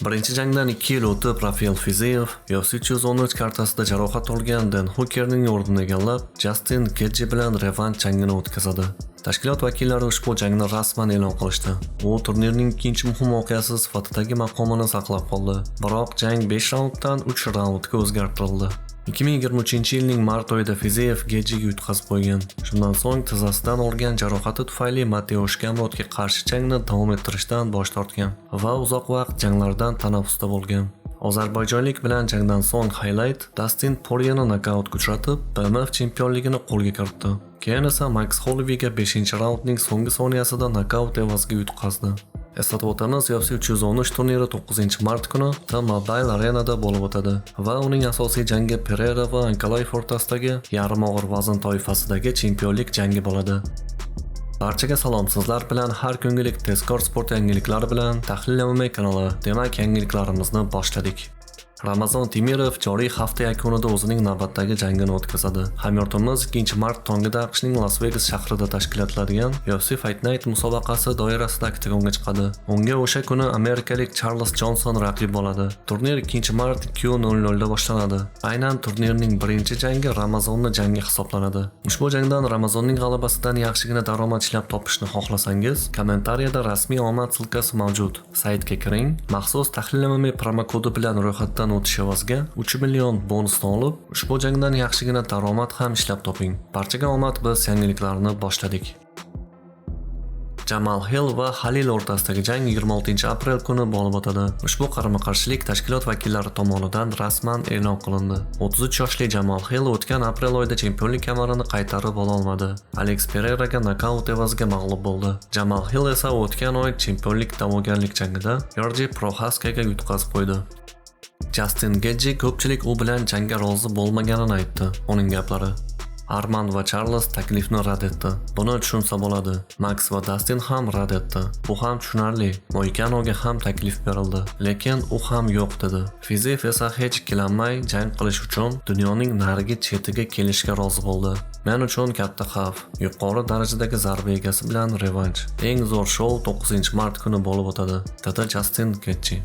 Birinchi jangdan 2 yil o'tib Rafael Fiziyev UFC 313 kartasida jarohat olgan Dan Hookerning o'rnini egallab, Justin Gaethje bilan revansh jangini o'tkazadi. Tashkilot vakillari ushbu jangni rasman e'lon qilishdi. U turnirning ikkinchi muhim voqeasi sifatidagi maqomini saqlab qoldi. Biroq jang 5 raunddan 3 raundga o'zgartirildi. 2023-yilning mart oyida Fiziyev Gaethjega yutqazib qo'ygan. Shundan so'ng tizzasidan olgan jarohati tufayli Mateusz Gamrotga qarshi jangni davom ettirishdan bosh tortgan va uzoq vaqt janglardan tanaffusda bo'lgan. Ozarbayjonlik bilan jangdan so'ng highlight Dustin Poirierni nokautga uchratib, BMF chempionligini qo'lga kiritdi. Keyin esa Max Hollowayga 5-raundning so'nggi soniyasida nokaut evaziga yutqazdi. Eslatib o'tamiz, UFC 313 turniri 9-mart kuni T-Mobile Arenada bo'lib o'tadi va uning asosiy jangi Pereira va Ankalaev o'rtasidagi yarim og'ir vazn toifasidagi chempionlik jangi bo'ladi. Barchaga salom, sizlar bilan har kungilik tezkor sport yangiliklari bilan Tahlil MMA kanali. Demak, yangiliklarimizni boshladik. Ramazon Temirov joriy hafta yakunida o'zining navbatdagi jangini o'tkazadi. Hamyurtimiz 2-mart tongida AQShning Las Vegas shahrida tashkil etiladigan UFC Fight Night musobaqasi doirasida oktagonga chiqadi. Unga o'sha kuni amerikalik Charles Johnson raqib bo'ladi. Turnir 2-mart 2:00 da boshlanadi. Aynan turnirning birinchi jangi Ramazonning jangi hisoblanadi. Ushbu jangdan Ramazonning g'alabasidan yaxshigina daromad ishlab topishni xohlasangiz, kommentariyada rasmiy omad silkasi mavjud. Saytga kiring, maxsus Tahlil MMA promo kodi bilan ro'yxatdan o'tish evaziga 3 million bonusni olib, ushbu jangdan yaxshigina daromad ham ishlab toping. Barchaga omad, biz yangiliklarni boshladik. Jamal Hill va Halil o'rtasidagi jang 26-aprel kuni bo'lib o'tadi. Ushbu qarama-qarshilik tashkilot vakillari tomonidan rasman e'lon qilindi. 33 yoshli Jamal Hill o'tgan aprel oyida chempionlik kamarini qaytarib ola olmadi. Alex Pereiraga nokaut evaziga mag'lub bo'ldi. Jamal Hill esa o'tgan oy chempionlik da'vogarlik jangida Georgiy Proxaskaga yutqazib qo'ydi. Justin Gaethje ko'pchilik u bilan jangga rozi bo'lmaganini aytdi. Uning gaplari: Armand va Charles taklifni rad etdi. Buni tushunsa bo'ladi. Max va Dustin ham rad etdi. Bu ham tushunarli. Moikanoga ham taklif berildi, lekin u ham yo'q dedi. Fiziyev esa hech ikkilanmay jang qilish uchun dunyoning narigi chetiga kelishga rozi bo'ldi. Men uchun katta xavf. Yuqori darajadagi zarba egasi bilan revansh. Eng zo'r shou 9-mart kuni bo'lib o'tadi, dedi Justin Gaethje.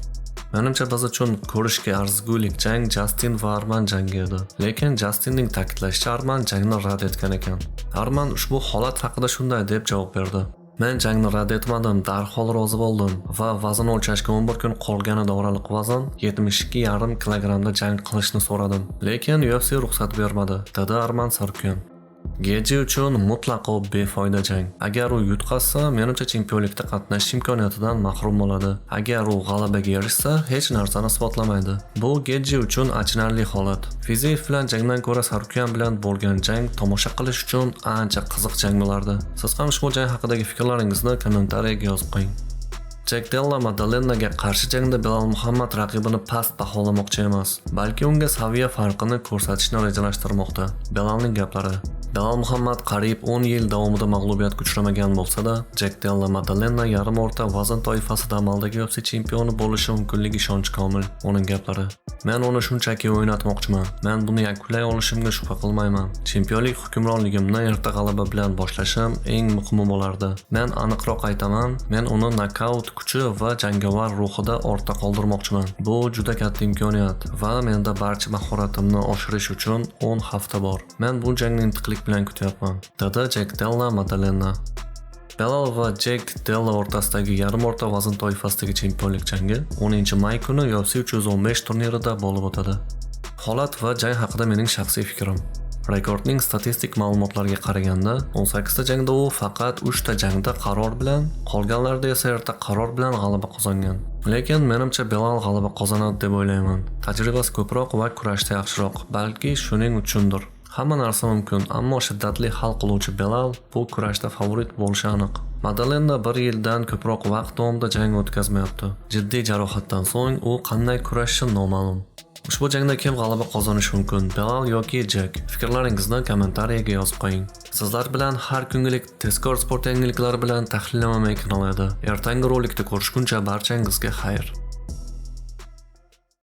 Menimcha biz uchun ko'rishga arzigulik jang Justin va Arman jangi edi. Lekin Justinning ta'kidlashicha Arman jangni rad etgan ekan. Arman ushbu holat haqida shunday deb javob berdi: Men jangni rad etmadim, darhol rozi bo'ldim va vazn o'lchashga 11 kun qolganida oraliq vazn 72,5 kg jang qilishni so'radim. Lekin UFC ruxsat bermadi, dedi Arman Sarkyan. Gaethje uchun mutlaqo befoyda jang. Agar u yutqazsa, menimcha chempionlikda qatnashish imkoniyatidan mahrum bo'ladi. Agar u g'alabaga erishsa, hech narsani isbotlamaydi. Bu Gaethje uchun achinarli holat. Fiziyev bilan jangdan ko'ra Sarkyan bilan bo'lgan jang tomosha qilish uchun ancha qiziq jang bo'lardi. Siz ham ushbu jang haqidagi fikrlaringizni kommentariyaga yozib qo'ying. Jack Della Maddalenaga qarshi jangda Belal Muhammad raqibini past baholamoqchi emas, balki unga saviya farqini ko'rsatishni rejalashtirmoqda. Belalning gaplari: Belal Muhammad qariyb 10 yil davomida mag'lubiyatga uchramagan bo'lsa-da, Jack Della Maddalena yarim o'rta vazn toifasida amaldagi UFC chempioni bo'lishi mumkinligi ishonchi komil. Uning gaplari: Men uni shunchaki o'ynatmoqchiman. Men buni yakunlay olishimga shubha qilmayman. Chempionlik hukmronligimni erta g'alaba bilan boshlashim eng muhimi bo'lardi. Men aniqroq aytaman, men uni nokaut kuchi va jangovar ruhida ortda qoldirmoqchiman. Bu juda katta imkoniyat va menda barcha mahoratimni oshirish uchun 10 hafta bor. Men bu jangni intiqlik bilan kutyapman, dedi Jack Della Maddalena. Belal va Jack Della o'rtasidagi yarim o'rta vazn toifasidagi chempionlik jangi 10-may kuni UFC 315 turnirida bo'lib o'tadi. Holat va jang haqida mening shaxsiy fikrim. Rekordning statistik ma'lumotlariga qaraganda, 18 ta jangda u faqat 3 ta jangda qaror bilan, qolganlarida esa erta qaror bilan g'alaba qozongan. Lekin menimcha Belal g'alaba qozonadi deb o'ylayman. Tajribasi ko'proq va kurashda yaxshiroq, balki shuning uchundir. Hamma narsa mumkin, ammo shiddatli hal qiluvchi Belal bu kurashda favorit bo'lishi aniq. Maddalena 1 yildan ko'proq vaqt davomida jang o'tkazmayapti. Jiddiy jarohatdan so'ng u qanday kurashishi noma'lum. Ushbu jangda kim g'alaba qozonishi mumkin? Belal yoki Jack? Fikrlaringizni kommentariyaga yozib qo'ying. Sizlar bilan har kungilik tezkor sport yangiliklari bilan Tahlil MMA kanali edi. Ertangi rolikda ko'rishguncha barchangizga xayr.